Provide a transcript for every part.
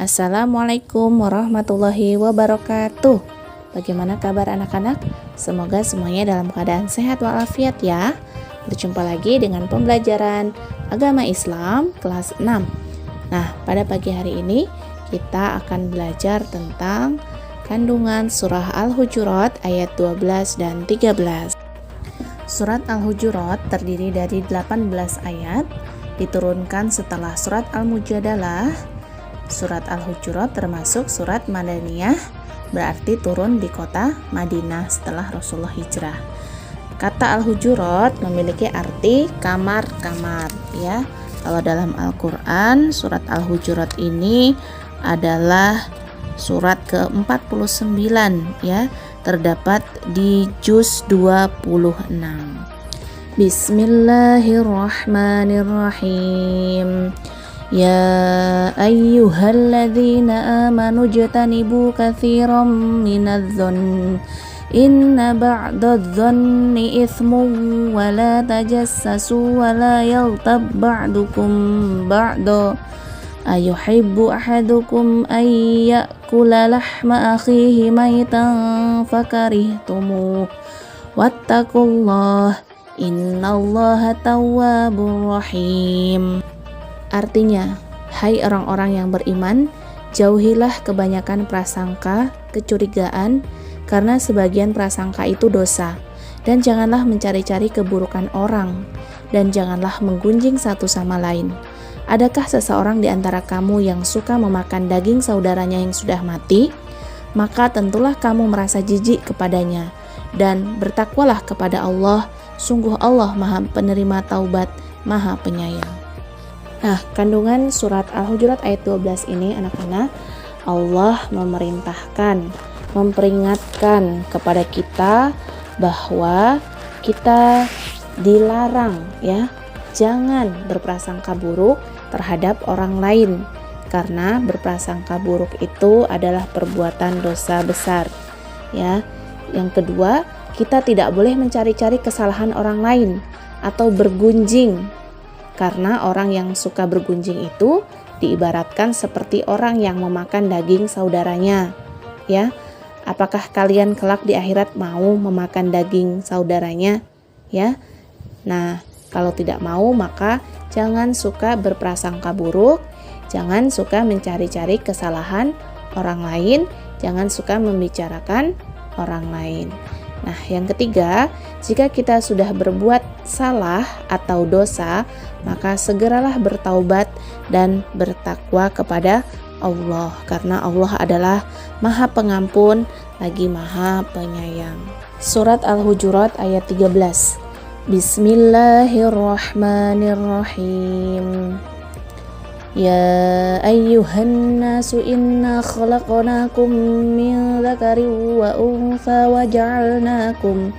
Assalamualaikum warahmatullahi wabarakatuh. Bagaimana kabar anak-anak? Semoga semuanya dalam keadaan sehat walafiat ya. Berjumpa lagi dengan pembelajaran agama Islam kelas 6. Nah, pada pagi hari ini kita akan belajar tentang kandungan surah Al-Hujurat ayat 12 dan 13. Surat Al-Hujurat terdiri dari 18 ayat, diturunkan setelah surat Al-Mujadalah. Surat Al-Hujurat termasuk surat Madaniyah, berarti turun di kota Madinah setelah Rasulullah hijrah. Kata Al-Hujurat memiliki arti kamar-kamar ya. Kalau dalam Al-Qur'an, surat Al-Hujurat ini adalah surat ke-49 ya, terdapat di juz 26. Bismillahirrahmanirrahim. Ya ayyuhalladzina amanu jtanibu katsiran minadh-dhonn inna ba'dadh-dhonni ithmun wa la tajassasu wa la yaghtab ba'dukum ba'da ayuhibbu ahadukum an ya'kula lahma akhihi maytan fakarihtumuh wattaqullaha innallaha tawwabur rahim. Artinya, hai orang-orang yang beriman, jauhilah kebanyakan prasangka, kecurigaan, karena sebagian prasangka itu dosa, dan janganlah mencari-cari keburukan orang, dan janganlah menggunjing satu sama lain. Adakah seseorang di antara kamu yang suka memakan daging saudaranya yang sudah mati? Maka tentulah kamu merasa jijik kepadanya, dan bertakwalah kepada Allah, sungguh Allah Maha Penerima Taubat, Maha Penyayang. Nah, kandungan surat Al-Hujurat ayat 12 ini anak-anak, Allah memerintahkan, memperingatkan kepada kita bahwa kita dilarang ya, jangan berprasangka buruk terhadap orang lain, karena berprasangka buruk itu adalah perbuatan dosa besar ya. Yang kedua, kita tidak boleh mencari-cari kesalahan orang lain atau bergunjing, karena orang yang suka bergunjing itu diibaratkan seperti orang yang memakan daging saudaranya ya. Apakah kalian kelak di akhirat mau memakan daging saudaranya ya? Nah, kalau tidak mau maka jangan suka berprasangka buruk, jangan suka mencari-cari kesalahan orang lain, jangan suka membicarakan orang lain. Nah, yang ketiga, jika kita sudah berbuat salah atau dosa, maka segeralah bertaubat dan bertakwa kepada Allah, karena Allah adalah Maha Pengampun lagi Maha Penyayang. Surat Al-Hujurat ayat 13. Bismillahirrahmanirrahim. Ya ayyuhan nasu inna khalaqnakum min dzakarin wa untha wa ja'alnakum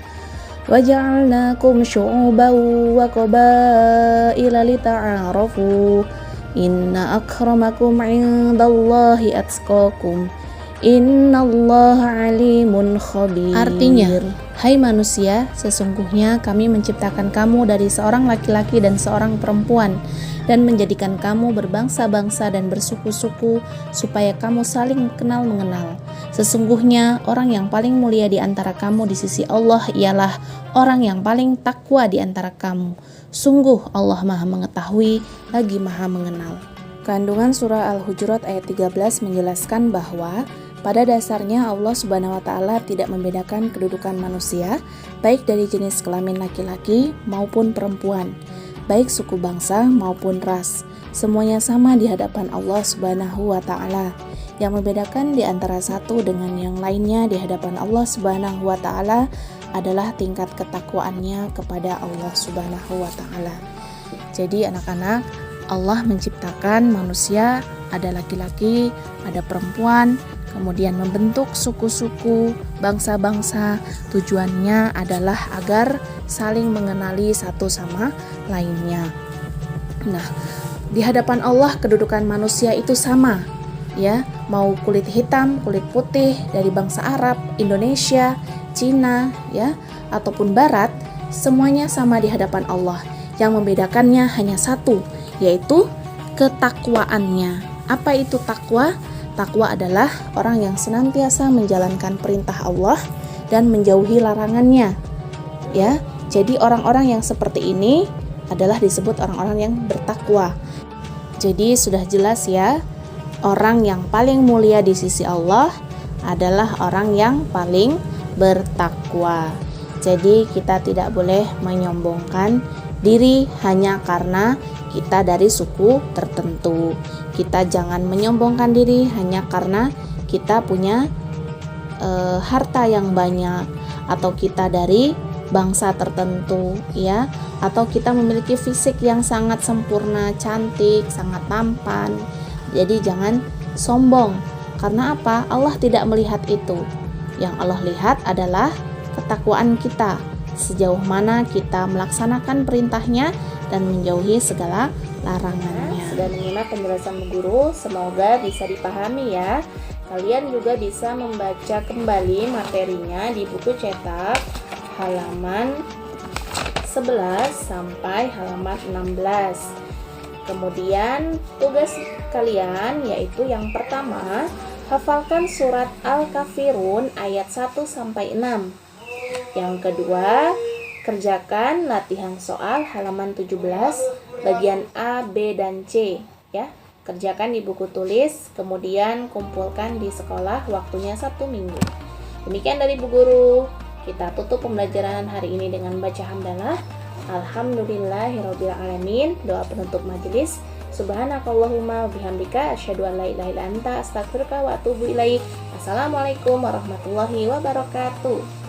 syu'uban wa qabaila lita'arafu inna akramakum 'indallahi atqakum innallaha 'alimun khabir. Artinya, hai manusia, sesungguhnya kami menciptakan kamu dari seorang laki-laki dan seorang perempuan, dan menjadikan kamu berbangsa-bangsa dan bersuku-suku supaya kamu saling kenal mengenal. Sesungguhnya orang yang paling mulia di antara kamu di sisi Allah ialah orang yang paling takwa di antara kamu. Sungguh Allah Maha Mengetahui lagi Maha Mengenal. Kandungan surah Al-Hujurat ayat 13 menjelaskan bahwa pada dasarnya Allah Subhanahu wa taala tidak membedakan kedudukan manusia, baik dari jenis kelamin laki-laki maupun perempuan, baik suku bangsa maupun ras. Semuanya sama di hadapan Allah Subhanahu wa taala. Yang membedakan di antara satu dengan yang lainnya di hadapan Allah Subhanahu wa taala adalah tingkat ketakwaannya kepada Allah Subhanahu wa taala. Jadi anak-anak, Allah menciptakan manusia, ada laki-laki, ada perempuan, kemudian membentuk suku-suku, bangsa-bangsa. Tujuannya adalah agar saling mengenali satu sama lainnya. Nah, di hadapan Allah kedudukan manusia itu sama ya, mau kulit hitam, kulit putih, dari bangsa Arab, Indonesia, Cina ya, ataupun Barat, semuanya sama di hadapan Allah. Yang membedakannya hanya satu, yaitu ketakwaannya. Apa itu takwa? Takwa adalah orang yang senantiasa menjalankan perintah Allah dan menjauhi larangannya. Ya, jadi orang-orang yang seperti ini adalah disebut orang-orang yang bertakwa. Jadi sudah jelas ya, orang yang paling mulia di sisi Allah adalah orang yang paling bertakwa. Jadi kita tidak boleh menyombongkan diri hanya karena kita dari suku tertentu. Kita jangan menyombongkan diri hanya karena kita punya harta yang banyak, atau kita dari bangsa tertentu, ya, atau kita memiliki fisik yang sangat sempurna, cantik, sangat tampan. Jadi jangan sombong. Karena apa? Allah tidak melihat itu. Yang Allah lihat adalah ketakwaan kita, sejauh mana kita melaksanakan perintahnya dan menjauhi segala larangannya. Sudah menyimak penjelasan Bu Guru, semoga bisa dipahami ya. Kalian juga bisa membaca kembali materinya di buku cetak halaman 11 sampai halaman 16. Kemudian tugas kalian yaitu yang pertama, hafalkan surat Al-Kafirun ayat 1 sampai 6. Yang kedua, kerjakan latihan soal halaman 17 bagian A, B, dan C ya. Kerjakan di buku tulis, kemudian kumpulkan di sekolah, waktunya 1 minggu. Demikian dari Bu Guru. Kita tutup pembelajaran hari ini dengan baca hamdalah. Alhamdulillahirrabbilalamin. Doa penutup majelis. Subhanakallahumma bihamdika asyhadu an la ilaha illa anta astaghfiruka wa atubu ilaik. Assalamualaikum warahmatullahi wabarakatuh.